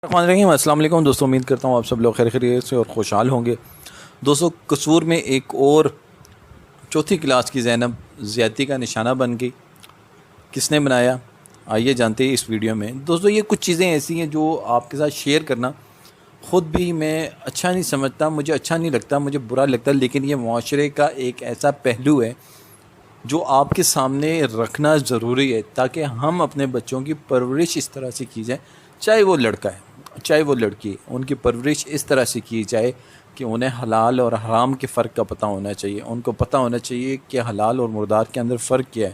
السلام علیکم دوستوں، امید کرتا ہوں آپ سب لوگ خیر خیریت سے اور خوشحال ہوں گے۔ دوستوں، قصور میں ایک اور چوتھی کلاس کی زینب زیادتی کا نشانہ بن گئی۔ کس نے بنایا، آئیے جانتے ہیں اس ویڈیو میں۔ دوستوں، یہ کچھ چیزیں ایسی ہیں جو آپ کے ساتھ شیئر کرنا خود بھی میں اچھا نہیں سمجھتا، مجھے اچھا نہیں لگتا، مجھے برا لگتا، لیکن یہ معاشرے کا ایک ایسا پہلو ہے جو آپ کے سامنے رکھنا ضروری ہے تاکہ ہم اپنے بچوں کی پرورش اس طرح سے کی جائے، چاہے وہ لڑکا ہے چاہے وہ لڑکی، ان کی پرورش اس طرح سے کی جائے کہ انہیں حلال اور حرام کے فرق کا پتہ ہونا چاہیے، ان کو پتہ ہونا چاہیے کہ حلال اور مردار کے اندر فرق کیا ہے۔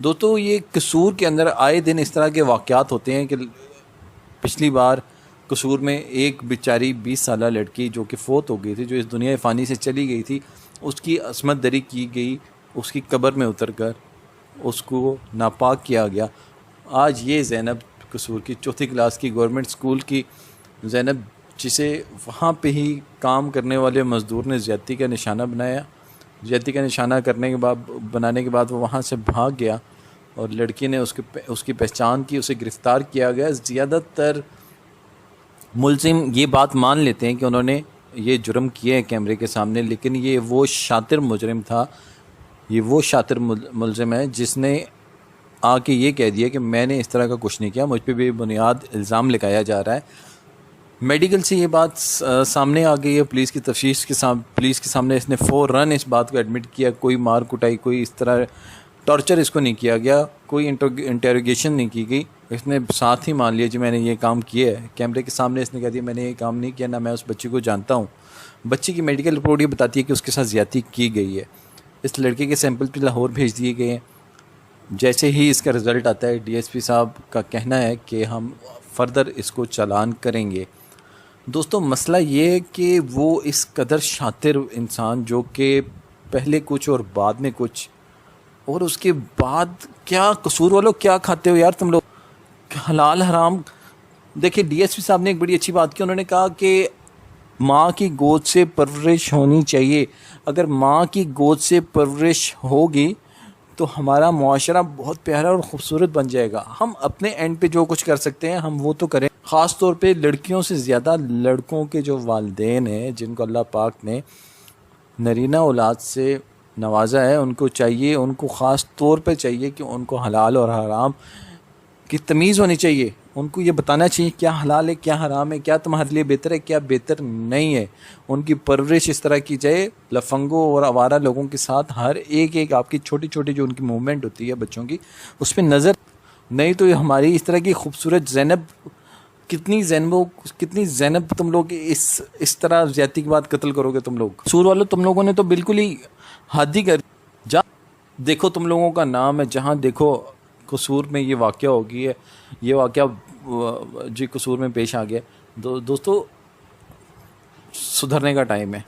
دوستو، یہ قصور کے اندر آئے دن اس طرح کے واقعات ہوتے ہیں کہ پچھلی بار قصور میں ایک بیچاری 20 سالہ لڑکی جو کہ فوت ہو گئی تھی، جو اس دنیا فانی سے چلی گئی تھی، اس کی عصمت دری کی گئی، اس کی قبر میں اتر کر اس کو ناپاک کیا گیا۔ آج یہ زینب قصور کی چوتھی کلاس کی گورنمنٹ اسکول کی زینب، جسے وہاں پہ ہی کام کرنے والے مزدور نے زیادتی کا نشانہ بنایا، زیادتی کا نشانہ بنانے کے بعد وہ وہاں سے بھاگ گیا اور لڑکی نے اس کی پہچان کی، اسے گرفتار کیا گیا۔ زیادہ تر ملزم یہ بات مان لیتے ہیں کہ انہوں نے یہ جرم کیے ہیں کیمرے کے سامنے، لیکن یہ وہ شاطر مجرم تھا، یہ وہ شاطر ملزم ہے جس نے آ کے یہ کہہ دیا کہ میں نے اس طرح کا کچھ نہیں کیا، مجھ پہ بھی بنیاد الزام لگایا جا رہا ہے۔ میڈیکل سے یہ بات سامنے آ گئی ہے، پولیس کی تفتیش کے سامنے اس نے فوراً اس بات کو ایڈمٹ کیا، کوئی مار کٹائی، کوئی اس طرح ٹارچر اس کو نہیں کیا گیا، کوئی انٹروگیشن نہیں کی گئی، اس نے ساتھ ہی مان لیا جی میں نے یہ کام کیا ہے۔ کیمرے کے سامنے اس نے کہہ دیا میں نے یہ کام نہیں کیا، نہ میں اس بچی کو جانتا ہوں۔ بچی کی میڈیکل رپورٹ یہ بتاتی ہے کہ اس کے ساتھ زیادتی کی گئی ہے۔ اس لڑکے کے سیمپل بھی لاہور بھیج دیے گئے ہیں۔ جیسے ہی اس کا رزلٹ آتا ہے، ڈی ایس پی صاحب کا کہنا ہے کہ ہم فردر اس کو چالان کریں گے۔ دوستو، مسئلہ یہ ہے کہ وہ اس قدر شاطر انسان جو کہ پہلے کچھ اور بعد میں کچھ، اور اس کے بعد کیا قصور والوں کیا کھاتے ہو یار تم لوگ، حلال حرام۔ دیکھیں، ڈی ایس پی صاحب نے ایک بڑی اچھی بات کی، انہوں نے کہا کہ ماں کی گود سے پرورش ہونی چاہیے۔ اگر ماں کی گود سے پرورش ہوگی تو ہمارا معاشرہ بہت پیارا اور خوبصورت بن جائے گا۔ ہم اپنے اینڈ پہ جو کچھ کر سکتے ہیں ہم وہ تو کریں، خاص طور پہ لڑکیوں سے زیادہ لڑکوں کے جو والدین ہیں جن کو اللہ پاک نے نرینہ اولاد سے نوازا ہے، ان کو چاہیے، ان کو خاص طور پہ چاہیے کہ ان کو حلال اور حرام کی تمیز ہونی چاہیے۔ ان کو یہ بتانا چاہیے کیا حلال ہے کیا حرام ہے، کیا تمہارے لیے بہتر ہے کیا بہتر نہیں ہے۔ ان کی پرورش اس طرح کی جائے، لفنگوں اور آوارہ لوگوں کے ساتھ ہر ایک آپ کی چھوٹی چھوٹی جو ان کی موومنٹ ہوتی ہے بچوں کی، اس پہ نظر نہیں تو ہماری اس طرح کی خوبصورت زینب، کتنی زینب تم لوگ اس طرح زیادتی کے بعد قتل کرو گے تم لوگ۔ قصور والوں، تم لوگوں نے تو بالکل ہی حد ہی کر، دیکھو تم لوگوں کا نام ہے، جہاں دیکھو قصور میں یہ واقعہ ہو گئی ہے، یہ واقعہ جی قصور میں پیش آ گیا۔ دوستو، سدھرنے کا ٹائم ہے،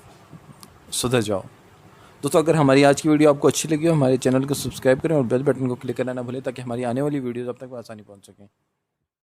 سدھر جاؤ۔ دوستو، اگر ہماری آج کی ویڈیو آپ کو اچھی لگی ہو، ہمارے چینل کو سبسکرائب کریں اور بیل بٹن کو کلک کرنا نہ بھولیں تاکہ ہماری آنے والی ویڈیوز اب تک آسانی پہنچ سکیں۔